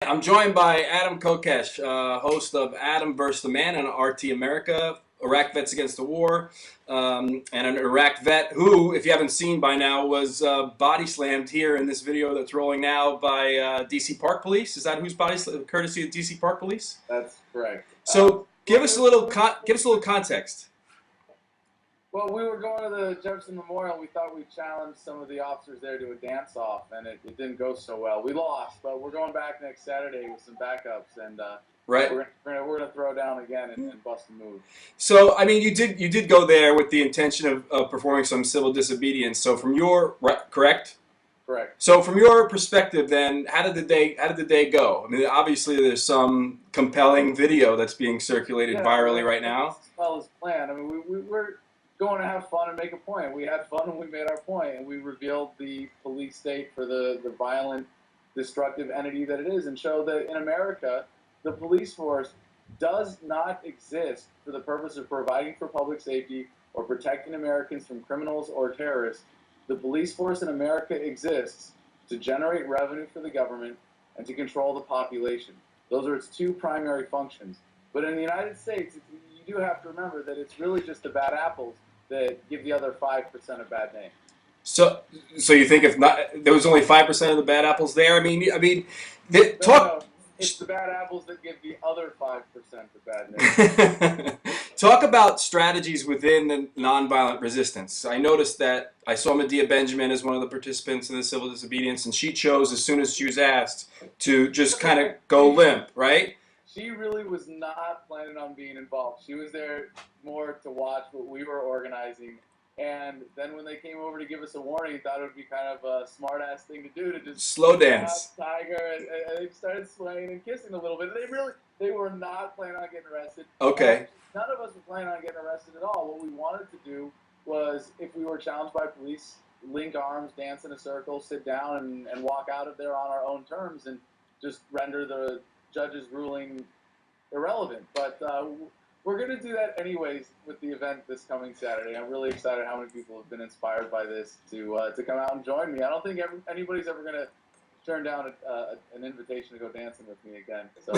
I'm joined by Adam Kokesh, host of Adam vs. the Man on RTAmerica, Iraq Vets Against the War, and an Iraq vet who, if you haven't seen by now, was body slammed here in this video that's rolling now by DC Park Police. Is that who's body slammed? Courtesy of DC Park Police? That's correct. So give us a little context. Well, we were going to the Jefferson Memorial. We thought we'd challenge some of the officers there to a dance-off, and it didn't go so well. We lost, but we're going back next Saturday with some backups, and right. we're gonna throw down again and bust a move. So, I mean, you did go there with the intention of performing some civil disobedience. So, from your correct? Correct. So, from your perspective, then, how did the day go? I mean, obviously, there's some compelling video that's being circulated virally right now. As well as planned. I mean, we're going to have fun and make a point. We had fun and we made our point, and we revealed the police state for the violent, destructive entity that it is, and showed that in America, the police force does not exist for the purpose of providing for public safety or protecting Americans from criminals or terrorists. The police force in America exists to generate revenue for the government and to control the population. Those are its two primary functions. But in the United States, you do have to remember that it's really just the bad apples that give the other 5% a bad name. So you think if not, there was only 5% of the bad apples there? I mean, No, it's the bad apples that give the other 5% a bad name. Talk about strategies within the nonviolent resistance. I noticed that I saw Medea Benjamin as one of the participants in the civil disobedience, and she chose, as soon as she was asked, to just kind of go limp, right? She really was not planning on being involved. She was there more to watch what we were organizing. And then when they came over to give us a warning, thought it would be kind of a smart-ass thing to do, to just slow dance. Tiger, and they started swaying and kissing a little bit. They were not planning on getting arrested. Okay. None of us were planning on getting arrested at all. What we wanted to do was, if we were challenged by police, link arms, dance in a circle, sit down, and walk out of there on our own terms, and just render the judge's ruling irrelevant. But we're going to do that anyways with the event this coming Saturday. I'm really excited how many people have been inspired by this to come out and join me. I don't think anybody's ever going to turn down an invitation to go dancing with me again. So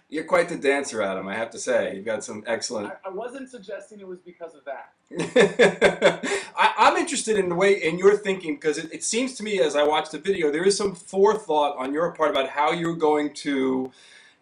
You're quite the dancer, Adam, I have to say. You've got some excellent... I wasn't suggesting it was because of that. I'm interested in the way, in your thinking, because it seems to me, as I watch the video, there is some forethought on your part about how you're going to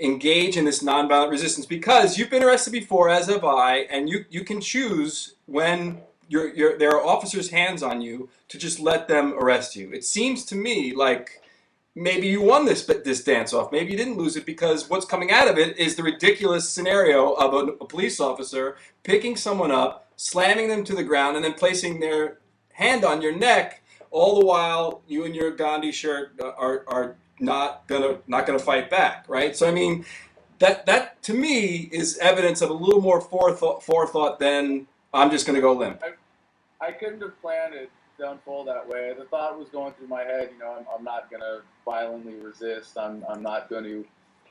engage in this nonviolent resistance, because you've been arrested before, as have I, and you can choose when there are officers' hands on you to just let them arrest you. It seems to me like maybe you won this dance-off. Maybe you didn't lose it, because what's coming out of it is the ridiculous scenario of a police officer picking someone up, slamming them to the ground, and then placing their hand on your neck, all the while you and your Gandhi shirt are not gonna fight back, right? So I mean, that to me is evidence of a little more forethought than I'm just gonna go limp. I couldn't have planned it to unfold that way. The thought was going through my head, I'm not going to violently resist. I'm not going to,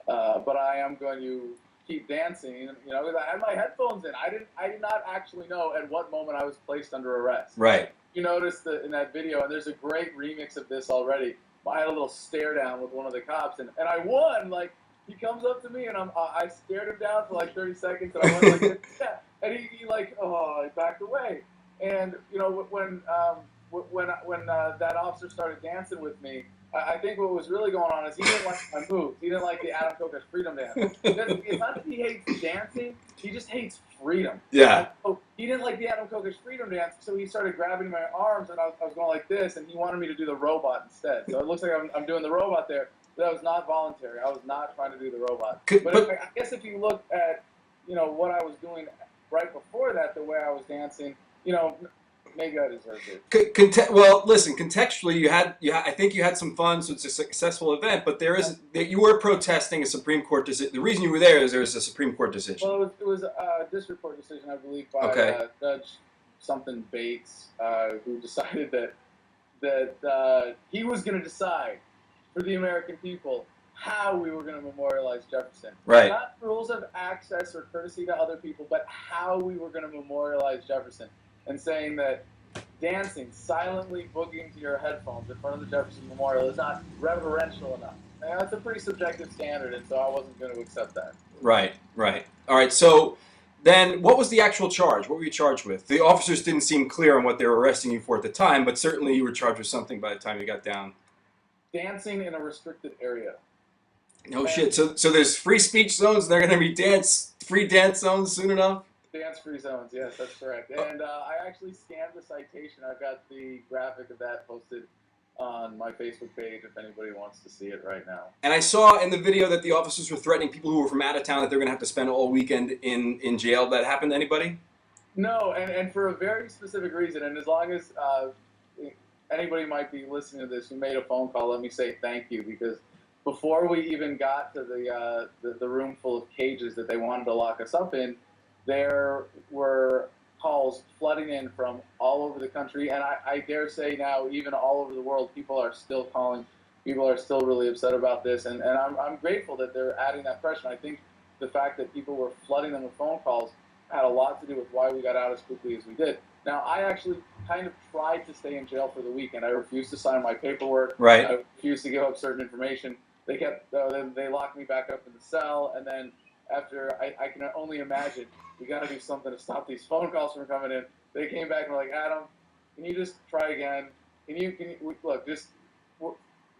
but I am going to keep dancing. Because I had my headphones in. I did not actually know at what moment I was placed under arrest. Right. You noticed that in that video, and there's a great remix of this already. I had a little stare down with one of the cops, and I won. Like, he comes up to me, and I stared him down for like 30 seconds, and I went like, yeah. And he backed away. And when that officer started dancing with me, I think what was really going on is he didn't like my moves. He didn't like the Adam Kokesh freedom dance. It's not that he hates dancing; he just hates freedom. Yeah. So he didn't like the Adam Kokesh freedom dance, so he started grabbing my arms, and I was going like this, and he wanted me to do the robot instead. So it looks like I'm doing the robot there. But that was not voluntary. I was not trying to do the robot. But I guess if you look at what I was doing right before that, the way I was dancing, maybe I deserved it. Well, listen, contextually, I think you had some fun, so it's a successful event, but you were protesting a Supreme Court decision. The reason you were there is there was a Supreme Court decision. Well, it was a district court decision, I believe, by Judge something Bates, who decided that he was going to decide for the American people how we were going to memorialize Jefferson. Right. Not rules of access or courtesy to other people, but how we were going to memorialize Jefferson. And saying that dancing, silently boogieing to your headphones in front of the Jefferson Memorial is not reverential enough. That's a pretty subjective standard, and so I wasn't going to accept that. Right, right. All right, so then what was the actual charge? What were you charged with? The officers didn't seem clear on what they were arresting you for at the time, but certainly you were charged with something by the time you got down. Dancing in a restricted area. No shit. So there's free speech zones. They're going to be free dance zones soon enough? Dance-free zones, yes, that's correct. And I actually scanned the citation. I've got the graphic of that posted on my Facebook page if anybody wants to see it right now. And I saw in the video that the officers were threatening people who were from out of town that they're going to have to spend all weekend in jail. That happened to anybody? No, and for a very specific reason. And as long as anybody might be listening to this who made a phone call, let me say thank you, because before we even got to the room full of cages that they wanted to lock us up in, there were calls flooding in from all over the country, and I dare say now even all over the world, people are still calling. People are still really upset about this, and I'm grateful that they're adding that pressure. I think the fact that people were flooding them with phone calls had a lot to do with why we got out as quickly as we did. Now, I actually kind of tried to stay in jail for the weekend. I refused to sign my paperwork. Right. I refused to give up certain information. They kept, then they locked me back up in the cell, and then after, I can only imagine, we got to do something to stop these phone calls from coming in. They came back and were like, Adam, can you just try again? Can you look, just,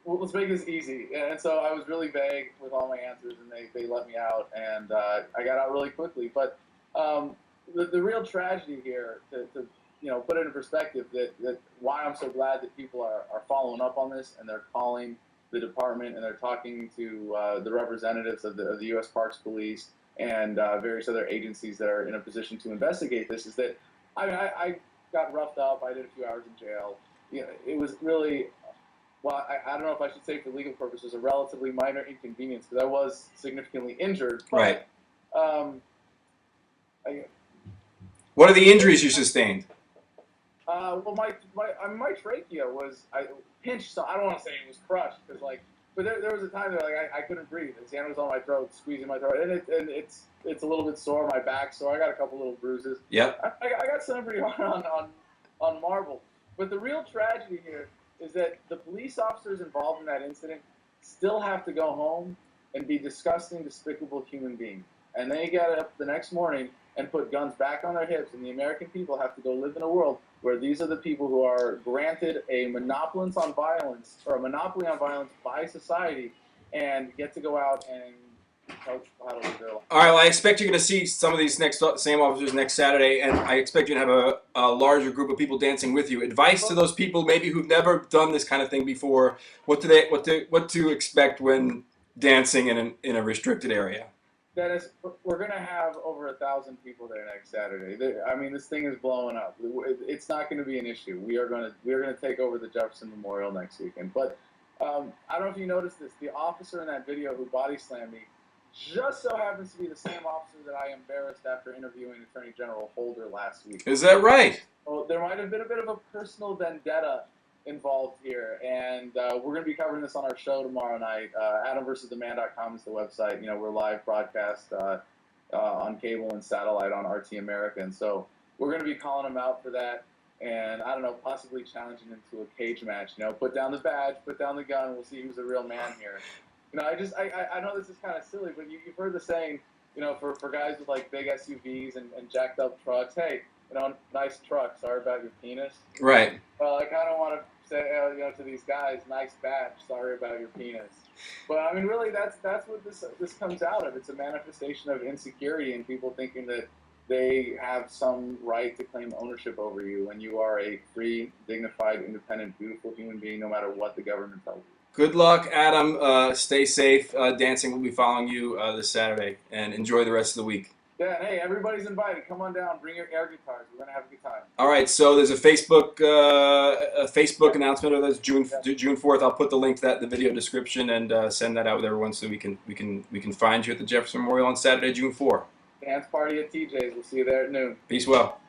let's make this easy. And so I was really vague with all my answers, and they let me out, and I got out really quickly. But the real tragedy here, to put it in perspective, that why I'm so glad that people are following up on this, and they're calling the department, and they're talking to the representatives of the U.S. Parks Police and various other agencies that are in a position to investigate this, is that I got roughed up. I did a few hours in jail. It was really, well, I don't know if I should say for legal purposes, a relatively minor inconvenience, because I was significantly injured. But, right. What are the injuries you sustained? Well, my trachea was pinched, so I don't want to say it was crushed, because but there was a time that I couldn't breathe. His hand was on my throat, squeezing my throat, and it's a little bit sore. My back's sore. I got a couple little bruises. Yep. I got something pretty hard on marble. But the real tragedy here is that the police officers involved in that incident still have to go home and be disgusting, despicable human beings. And they get up the next morning and put guns back on their hips, and the American people have to go live in a world where these are the people who are granted a monopoly on violence by society, and get to go out and coach how to live their life. All right, well, I expect you're going to see some of these same officers next Saturday, and I expect you to have a larger group of people dancing with you. Advice to those people maybe who've never done this kind of thing before: what to expect when dancing in a restricted area? Dennis, we're going to have over 1,000 people there next Saturday. I mean, this thing is blowing up. It's not going to be an issue. We are going to take over the Jefferson Memorial next weekend. But I don't know if you noticed this. The officer in that video who body slammed me just so happens to be the same officer that I embarrassed after interviewing Attorney General Holder last week. Is that right? Well, there might have been a bit of a personal vendetta involved here, and we're going to be covering this on our show tomorrow night. AdamVersusTheMan.com is the website. We're live broadcast on cable and satellite on RTAmerica, and so we're going to be calling him out for that, and I don't know, possibly challenging him to a cage match. Put down the badge, put down the gun, we'll see who's a real man here. I know this is kind of silly, but you've heard the saying, for guys with big SUVs and jacked up trucks, hey, nice truck, sorry about your penis. Right. Well, I kind of want to say, to these guys, nice badge, sorry about your penis. But I mean, really, that's what this comes out of. It's a manifestation of insecurity and people thinking that they have some right to claim ownership over you when you are a free, dignified, independent, beautiful human being, no matter what the government tells you. Good luck, Adam. Stay safe. Dancing will be following you this Saturday, and enjoy the rest of the week. Yeah, hey, everybody's invited. Come on down. Bring your air guitars. We're gonna have a good time. All right. So there's a Facebook announcement of this June 4th. I'll put the link to that in the video description and send that out with everyone so we can find you at the Jefferson Memorial on Saturday, June 4th. Dance party at TJ's. We'll see you there at noon. Peace well.